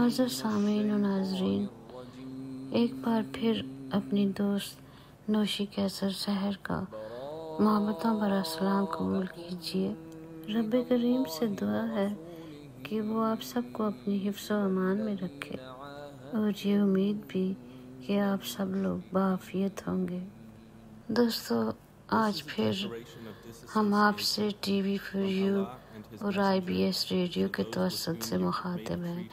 معزز سامعین و ناظرین، ایک بار پھر اپنی دوست نوشی کیسر سحر کا محبتوں برا سلام قبول کیجیے۔ رب کریم سے دعا ہے کہ وہ آپ سب کو اپنی حفظ و امان میں رکھے، اور یہ امید بھی کہ آپ سب لوگ بعافیت ہوں گے۔ دوستو، آج پھر ہم آپ سے ٹی وی فار یو اور IBS ریڈیو کے توسط سے مخاطب ہیں،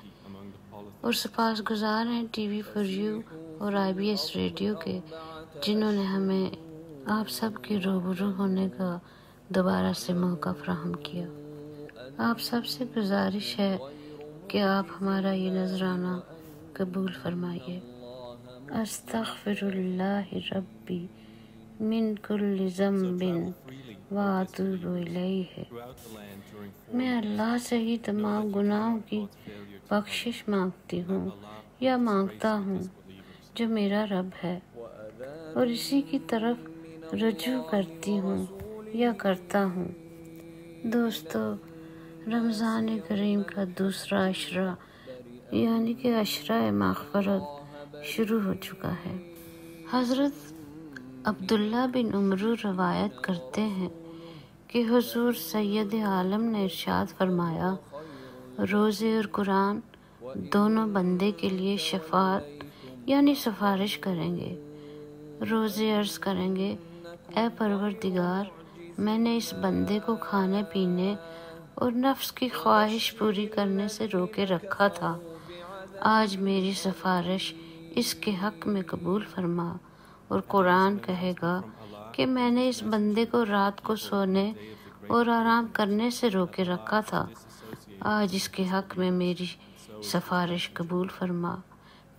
اور سپاس گزار ہیں ٹی وی فار یو اور IBS ریڈیو کے، جنہوں نے ہمیں آپ سب کے روبرو ہونے کا دوبارہ سے موقع فراہم کیا۔ آپ سب سے گزارش ہے کہ آپ ہمارا یہ نذرانہ قبول فرمائیے۔ استغفر اللہ ربی من کل ذنب واتوب الیہ۔ میں اللہ سے ہی تمام گناہوں کی بخشش مانگتی ہوں یا مانگتا ہوں جو میرا رب ہے، اور اسی کی طرف رجوع کرتی ہوں یا کرتا ہوں۔ دوستو، رمضان کریم کا دوسرا عشرہ یعنی کہ عشرہ مغفرت شروع ہو چکا ہے۔ حضرت عبداللہ بن عمرو روایت کرتے ہیں کہ حضور سید عالم نے ارشاد فرمایا، روزے اور قرآن دونوں بندے کے لیے شفاعت یعنی سفارش کریں گے۔ روزے عرض کریں گے، اے پروردگار، میں نے اس بندے کو کھانے پینے اور نفس کی خواہش پوری کرنے سے روکے رکھا تھا، آج میری سفارش اس کے حق میں قبول فرما۔ اور قرآن کہے گا کہ میں نے اس بندے کو رات کو سونے اور آرام کرنے سے روکے رکھا تھا، آج اس کے حق میں میری سفارش قبول فرما۔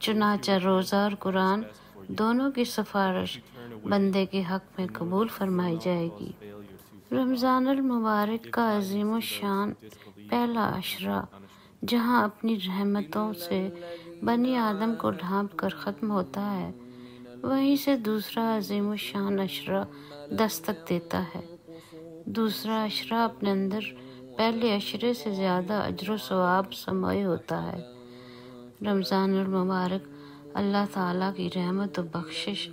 چنانچہ روزہ اور قرآن دونوں کی سفارش بندے کے حق میں قبول فرمائی جائے گی۔ رمضان المبارک کا عظیم الشان پہلا عشرہ جہاں اپنی رحمتوں سے بنی آدم کو ڈھانپ کر ختم ہوتا ہے، وہیں سے دوسرا عظیم الشان عشرہ دستک دیتا ہے۔ دوسرا عشرہ اپنے اندر پہلے عشرے سے زیادہ اجر و ثواب سموئے ہوتا ہے۔ رمضان المبارک اللہ تعالیٰ کی رحمت و بخشش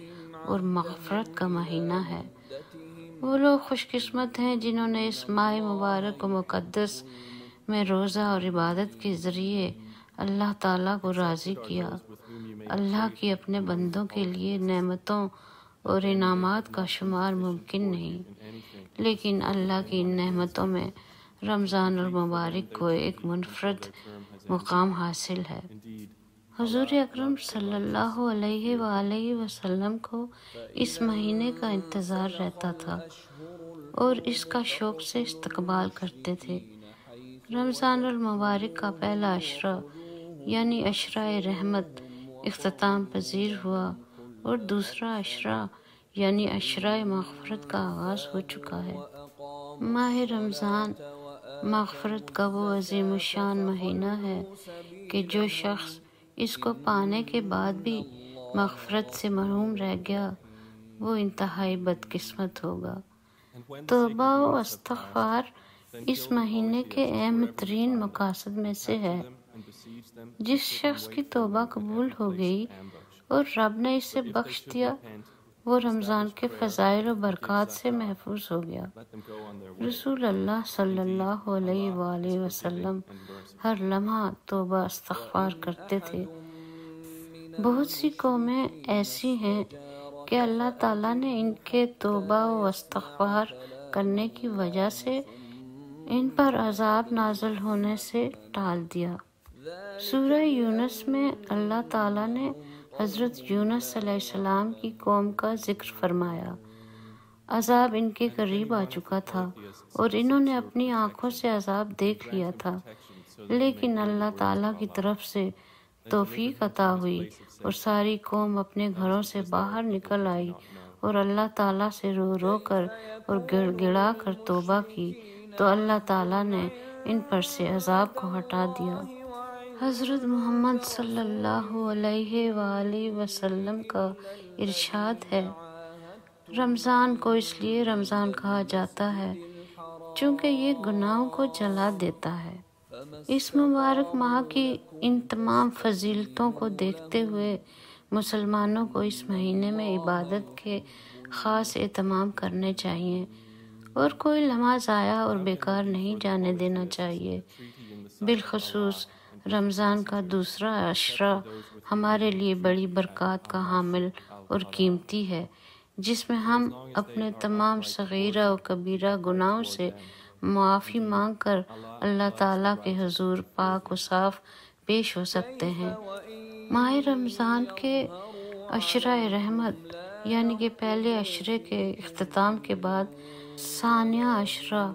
اور مغفرت کا مہینہ ہے۔ وہ لوگ خوش قسمت ہیں جنہوں نے اس ماہ مبارک و مقدس میں روزہ اور عبادت کے ذریعے اللہ تعالیٰ کو راضی کیا۔ اللہ کی اپنے بندوں کے لیے نعمتوں اور انعامات کا شمار ممکن نہیں، لیکن اللہ کی ان نعمتوں میں رمضان المبارک کو ایک منفرد مقام حاصل ہے۔ حضور اکرم صلی اللہ علیہ وآلہ وسلم کو اس مہینے کا انتظار رہتا تھا اور اس کا شوق سے استقبال کرتے تھے۔ رمضان المبارک کا پہلا عشرہ یعنی عشرہ رحمت اختتام پذیر ہوا، اور دوسرا عشرہ یعنی عشرہ مغفرت کا آغاز ہو چکا ہے۔ ماہ رمضان مغفرت کا وہ عظیم الشان مہینہ ہے کہ جو شخص اس کو پانے کے بعد بھی مغفرت سے محروم رہ گیا، وہ انتہائی بدقسمت ہوگا۔ توبہ و استغفار اس مہینے کے اہم ترین مقاصد میں سے ہے۔ جس شخص کی توبہ قبول ہو گئی اور رب نے اسے بخش دیا، وہ رمضان کے فضائل و برکات سے محفوظ ہو گیا۔ رسول اللہ صلی اللہ علیہ وآلہ وسلم ہر لمحہ توبہ استغفار کرتے تھے۔ بہت سی قومیں ایسی ہیں کہ اللہ تعالیٰ نے ان کے توبہ و استغفار کرنے کی وجہ سے ان پر عذاب نازل ہونے سے ٹال دیا۔ سورہ یونس میں اللہ تعالیٰ نے حضرت یونس علیہ السلام کی قوم کا ذکر فرمایا۔ عذاب ان کے قریب آ چکا تھا اور انہوں نے اپنی آنکھوں سے عذاب دیکھ لیا تھا، لیکن اللہ تعالیٰ کی طرف سے توفیق عطا ہوئی اور ساری قوم اپنے گھروں سے باہر نکل آئی اور اللہ تعالیٰ سے رو رو کر اور گڑ گڑا کر توبہ کی، تو اللہ تعالیٰ نے ان پر سے عذاب کو ہٹا دیا۔ حضرت محمد صلی اللہ علیہ وآلہ وسلم کا ارشاد ہے، رمضان کو اس لیے رمضان کہا جاتا ہے چونکہ یہ گناہوں کو جلا دیتا ہے۔ اس مبارک ماہ کی ان تمام فضیلتوں کو دیکھتے ہوئے مسلمانوں کو اس مہینے میں عبادت کے خاص اہتمام کرنے چاہیے اور کوئی لمحہ ضائع اور بیکار نہیں جانے دینا چاہیے۔ بالخصوص رمضان کا دوسرا عشرہ ہمارے لیے بڑی برکات کا حامل اور قیمتی ہے، جس میں ہم اپنے تمام صغیرہ و کبیرہ گناہوں سے معافی مانگ کر اللہ تعالیٰ کے حضور پاک و صاف پیش ہو سکتے ہیں۔ ماہ رمضان کے عشرہ رحمت یعنی کہ پہلے عشرے کے اختتام کے بعد ثانیہ عشرہ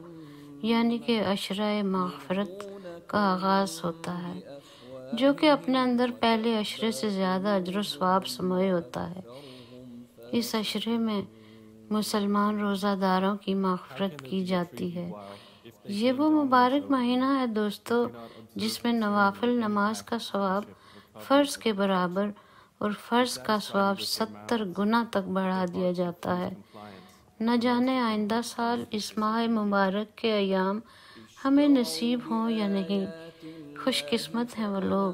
یعنی کہ عشرہ مغفرت کا آغاز ہوتا ہے، جو کہ اپنے اندر پہلے عشرے سے زیادہ اجر و ثواب سموئے ہوتا ہے۔ اس عشرے میں مسلمان روزہ داروں کی مغفرت کی جاتی ہے۔ یہ وہ مبارک مہینہ ہے دوستو جس میں نوافل نماز کا ثواب فرض کے برابر اور فرض کا ثواب 70 گنا تک بڑھا دیا جاتا ہے۔ نہ جانے آئندہ سال اس ماہ مبارک کے ایام ہمیں نصیب ہوں یا نہیں۔ خوش قسمت ہیں وہ لوگ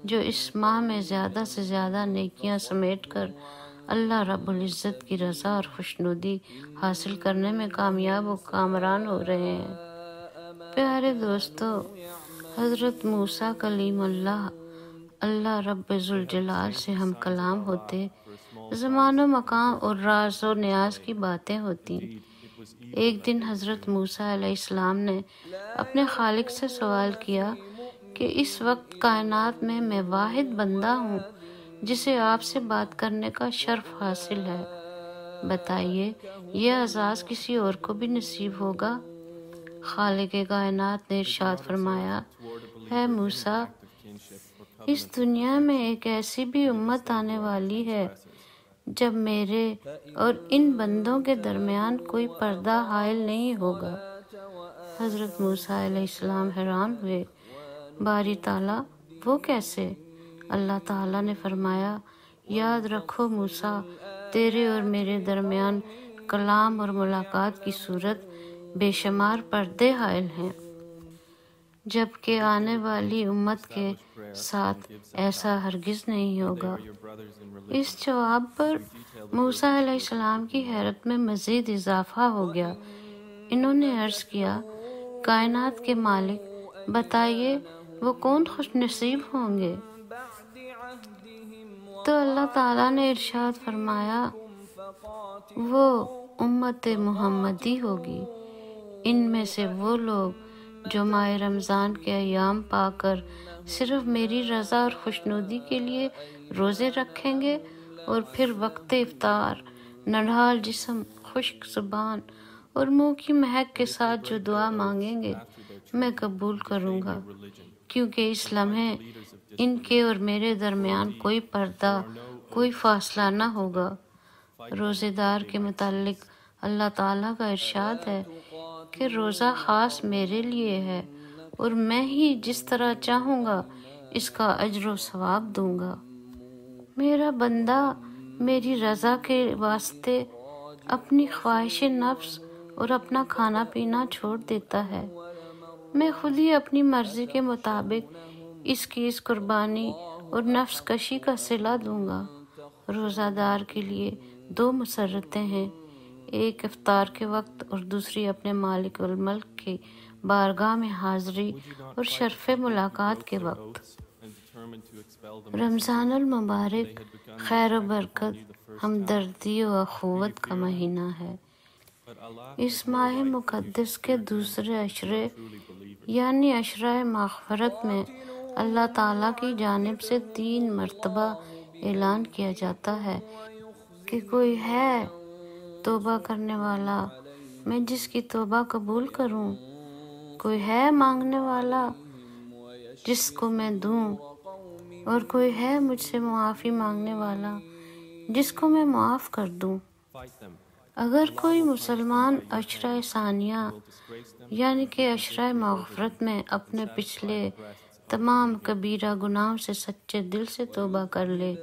جو اس ماہ میں زیادہ سے زیادہ نیکیاں سمیٹ کر اللہ رب العزت کی رضا اور خوشنودی حاصل کرنے میں کامیاب و کامران ہو رہے ہیں۔ پیارے دوستو، حضرت موسیٰ کلیم اللہ رب ذوالجلال سے ہم کلام ہوتے، زمان و مکان اور راز و نیاز کی باتیں ہوتی۔ ایک دن حضرت موسیٰ علیہ السلام نے اپنے خالق سے سوال کیا کہ اس وقت کائنات میں واحد بندہ ہوں جسے آپ سے بات کرنے کا شرف حاصل ہے، بتائیے یہ اعزاز کسی اور کو بھی نصیب ہوگا؟ خالق کائنات نے ارشاد فرمایا، اے موسیٰ، اس دنیا میں ایک ایسی بھی امت آنے والی ہے جب میرے اور ان بندوں کے درمیان کوئی پردہ حائل نہیں ہوگا۔ حضرت موسیٰ علیہ السلام حیران ہوئے، باری تعالیٰ وہ کیسے؟ اللہ تعالیٰ نے فرمایا، یاد رکھو موسیٰ، تیرے اور میرے درمیان کلام اور ملاقات کی صورت بے شمار پردے حائل ہیں، جبکہ آنے والی امت کے ساتھ ایسا ہرگز نہیں ہوگا۔ اس جواب پر موسیٰ علیہ السلام کی حیرت میں مزید اضافہ ہو گیا۔ انہوں نے عرض کیا، کائنات کے مالک، بتائیے وہ کون خوش نصیب ہوں گے؟ تو اللہ تعالیٰ نے ارشاد فرمایا، وہ امت محمدی ہوگی۔ ان میں سے وہ لوگ جو ماہ رمضان کے ایام پا کر صرف میری رضا اور خوشنودی کے لیے روزے رکھیں گے اور پھر وقت افطار نڈھال جسم، خشک زبان اور منہ کی مہک کے ساتھ جو دعا مانگیں گے میں قبول کروں گا، کیونکہ اس لمحے ان کے اور میرے درمیان کوئی پردہ، کوئی فاصلہ نہ ہوگا۔ روزے دار کے متعلق اللہ تعالیٰ کا ارشاد ہے کہ روزہ خاص میرے لیے ہے اور میں ہی جس طرح چاہوں گا اس کا اجر و ثواب دوں گا۔ میرا بندہ میری رضا کے واسطے اپنی خواہش نفس اور اپنا کھانا پینا چھوڑ دیتا ہے، میں خود ہی اپنی مرضی کے مطابق اس کی اس قربانی اور نفس کشی کا صلہ دوں گا۔ روزہ دار کے لیے 2 مسرتیں ہیں، ایک افطار کے وقت اور دوسری اپنے مالک الملک کی بارگاہ میں حاضری اور شرف ملاقات کے وقت۔ رمضان المبارک خیر و برکت، ہمدردی و اخوت کا مہینہ ہے۔ اس ماہ مقدس کے دوسرے عشرے یعنی عشرہ مغفرت میں اللہ تعالیٰ کی جانب سے 3 مرتبہ اعلان کیا جاتا ہے کہ کوئی ہے توبہ کرنے والا، میں جس کی توبہ قبول کروں، کوئی ہے مانگنے والا جس کو میں دوں، اور کوئی ہے مجھ سے معافی مانگنے والا جس کو میں معاف کر دوں۔ اگر کوئی مسلمان عشرہ ثانیہ یعنی کہ عشرہ مغفرت میں اپنے پچھلے تمام کبیرہ گناہوں سے سچے دل سے توبہ کر لے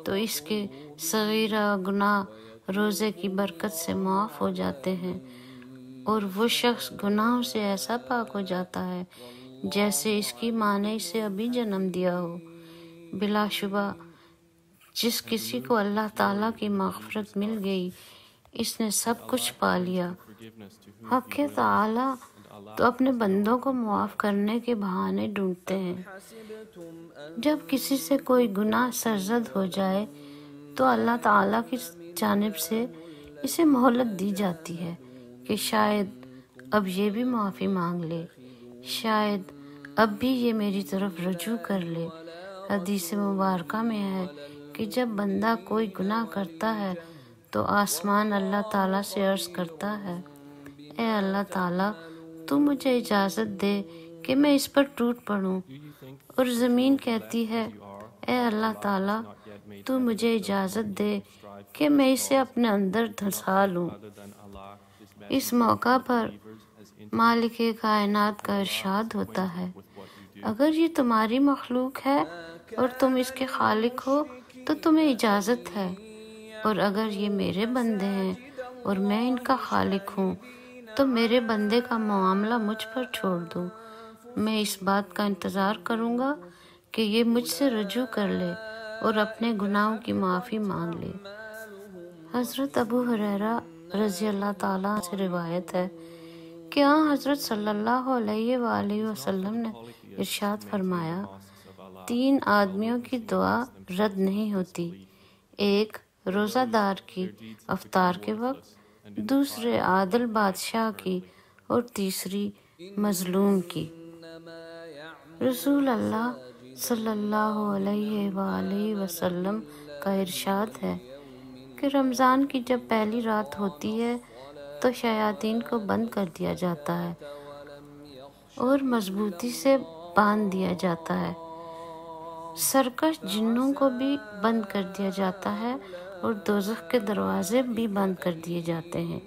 تو اس کے صغیرہ گناہ روزے کی برکت سے معاف ہو جاتے ہیں، اور وہ شخص گناہوں سے ایسا پاک ہو جاتا ہے جیسے اس کی ماں نے اسے ابھی جنم دیا ہو۔ بلا شبہ جس کسی کو اللہ تعالیٰ کی مغفرت مل گئی، اس نے سب کچھ پا لیا۔ حق تعالیٰ تو اپنے بندوں کو معاف کرنے کے بہانے ڈھونڈتے ہیں۔ جب کسی سے کوئی گناہ سرزد ہو جائے تو اللہ تعالیٰ کی جانب سے اسے مہلت دی جاتی ہے کہ شاید اب یہ بھی معافی مانگ لے، شاید اب بھی یہ میری طرف رجوع کر لے۔ حدیث مبارکہ میں ہے کہ جب بندہ کوئی گناہ کرتا ہے تو آسمان اللہ تعالیٰ سے عرض کرتا ہے، اے اللہ تعالیٰ تو مجھے اجازت دے کہ میں اس پر ٹوٹ پڑوں، اور زمین کہتی ہے، اے اللہ تعالیٰ تو مجھے اجازت دے کہ میں اسے اپنے اندر دھسا لوں۔ اس موقع پر مالک کائنات کا ارشاد ہوتا ہے، اگر یہ تمہاری مخلوق ہے اور تم اس کے خالق ہو تو تمہیں اجازت ہے، اور اگر یہ میرے بندے ہیں اور میں ان کا خالق ہوں تو میرے بندے کا معاملہ مجھ پر چھوڑ دو۔ میں اس بات کا انتظار کروں گا کہ یہ مجھ سے رجوع کر لے اور اپنے گناہوں کی معافی مانگ لے۔ حضرت ابو ہریرہ رضی اللہ تعالیٰ سے روایت ہے کہ حضرت صلی اللہ علیہ وآلہ وسلم نے ارشاد فرمایا، 3 آدمیوں کی دعا رد نہیں ہوتی، ایک روزہ دار کی افطار کے وقت، دوسرے عادل بادشاہ کی، اور تیسری مظلوم کی۔ رسول اللہ صلی اللہ علیہ وآلہ وسلم کا ارشاد ہے کہ رمضان کی جب پہلی رات ہوتی ہے تو شیاطین کو بند کر دیا جاتا ہے اور مضبوطی سے باندھ دیا جاتا ہے، سرکش جنوں کو بھی بند کر دیا جاتا ہے، اور دوزخ کے دروازے بھی بند کر دیے جاتے ہیں،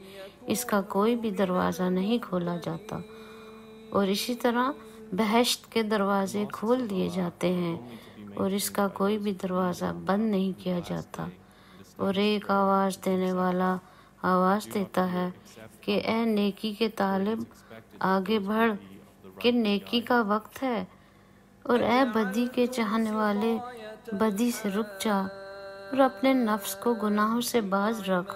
اس کا کوئی بھی دروازہ نہیں کھولا جاتا، اور اسی طرح بہشت کے دروازے کھول دیے جاتے ہیں اور اس کا کوئی بھی دروازہ بند نہیں کیا جاتا، اور ایک آواز دینے والا آواز دیتا ہے کہ اے نیکی کے طالب آگے بڑھ کہ نیکی کا وقت ہے، اور اے بدی کے چاہنے والے بدی سے رک جا اور اپنے نفس کو گناہوں سے باز رکھ،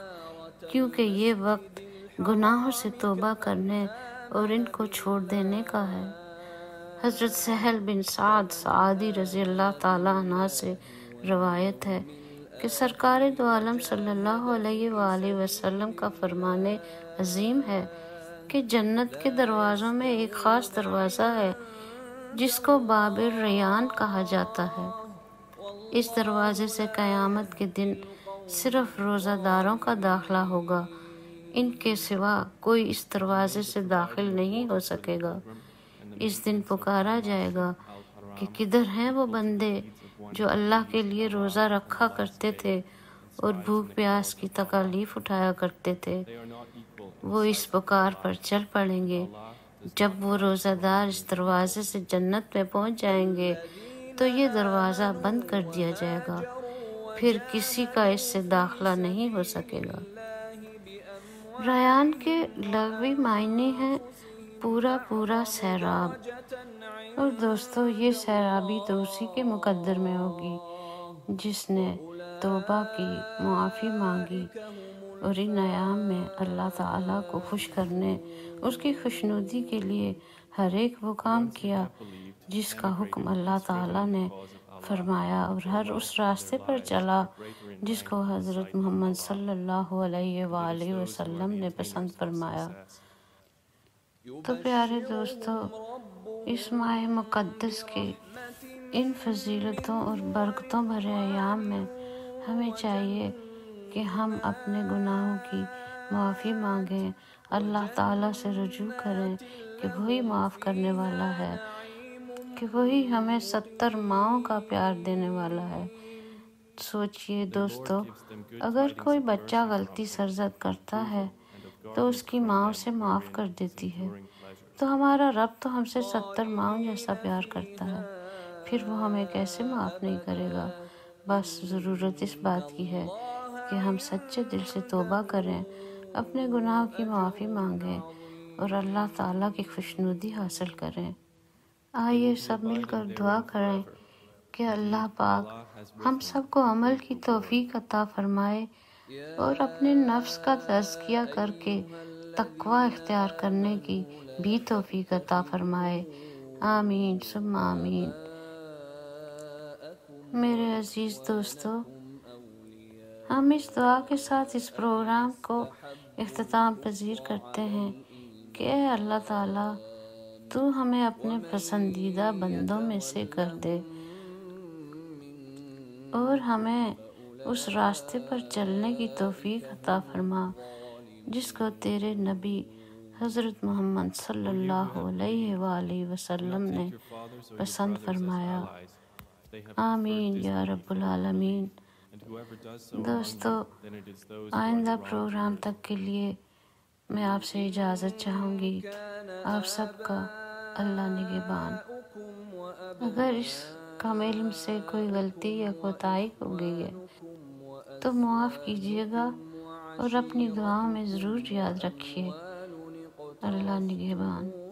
کیونکہ یہ وقت گناہوں سے توبہ کرنے اور ان کو چھوڑ دینے کا ہے۔ حضرت سہل بن سعد سعدی رضی اللہ تعالیٰ عنہ سے روایت ہے کہ سرکار دو عالم صلی اللہ علیہ وآلہ وسلم کا فرمان عظیم ہے کہ جنت کے دروازوں میں ایک خاص دروازہ ہے جس کو باب ریان کہا جاتا ہے۔ اس دروازے سے قیامت کے دن صرف روزہ داروں کا داخلہ ہوگا، ان کے سوا کوئی اس دروازے سے داخل نہیں ہو سکے گا۔ اس دن پکارا جائے گا کہ کدھر ہیں وہ بندے جو اللہ کے لیے روزہ رکھا کرتے تھے اور بھوک پیاس کی تکالیف اٹھایا کرتے تھے۔ وہ اس پکار پر چل پڑیں گے۔ جب وہ روزہ دار اس دروازے سے جنت میں پہنچ جائیں گے تو یہ دروازہ بند کر دیا جائے گا، پھر کسی کا اس سے داخلہ نہیں ہو سکے گا۔ ریان کے لغوی معنی ہیں پورا سیراب، اور دوستو یہ سیرابی تو اسی کے مقدر میں ہوگی جس نے توبہ کی، معافی مانگی اور ان ایام میں اللہ تعالیٰ کو خوش کرنے، اس کی خوشنودی کے لیے ہر ایک وہ کام کیا جس کا حکم اللہ تعالیٰ نے فرمایا، اور ہر اس راستے پر چلا جس کو حضرت محمد صلی اللہ علیہ وآلہ وسلم نے پسند فرمایا۔ تو پیارے دوستو، اس ماہ مقدس کے ان فضیلتوں اور برکتوں بھرے ایام میں ہمیں چاہیے کہ ہم اپنے گناہوں کی معافی مانگیں، اللہ تعالیٰ سے رجوع کریں کہ وہی معاف کرنے والا ہے، کہ وہی ہمیں 70 ماؤں کا پیار دینے والا ہے۔ سوچئے دوستو، اگر کوئی بچہ غلطی سرزد کرتا ہے تو اس کی ماں اسے معاف کر دیتی ہے، تو ہمارا رب تو ہم سے 70 ماؤں جیسا پیار کرتا ہے، پھر وہ ہمیں کیسے معاف نہیں کرے گا؟ بس ضرورت اس بات کی ہے کہ ہم سچے دل سے توبہ کریں، اپنے گناہوں کی معافی مانگیں اور اللہ تعالیٰ کی خوشنودی حاصل کریں۔ آئیے سب مل کر دعا کریں کہ اللہ پاک ہم سب کو عمل کی توفیق عطا فرمائے اور اپنے نفس کا تزکیہ کر کے تقوی اختیار کرنے کی بھی توفیق عطا فرمائے۔ آمین ثم آمین۔ میرے عزیز دوستو، ہم اس دعا کے ساتھ اس پروگرام کو اختتام پذیر کرتے ہیں کہ اے اللہ تعالیٰ، تو ہمیں اپنے پسندیدہ بندوں میں سے کر دے اور ہمیں اس راستے پر چلنے کی توفیق عطا فرما جس کو تیرے نبی حضرت محمد صلی اللہ علیہ وآلہ وسلم نے پسند فرمایا۔ آمین یا رب العالمین۔ دوستو، آئندہ پروگرام تک کے لیے میں آپ سے اجازت چاہوں گی۔ آپ سب کا اللہ نگہبان۔ اگر اس کم علم سے کوئی غلطی یا کوتاہی ہو گئی ہے تو معاف کیجیے گا اور اپنی دعاؤں میں ضرور یاد رکھیے۔ اللہ نگہبان۔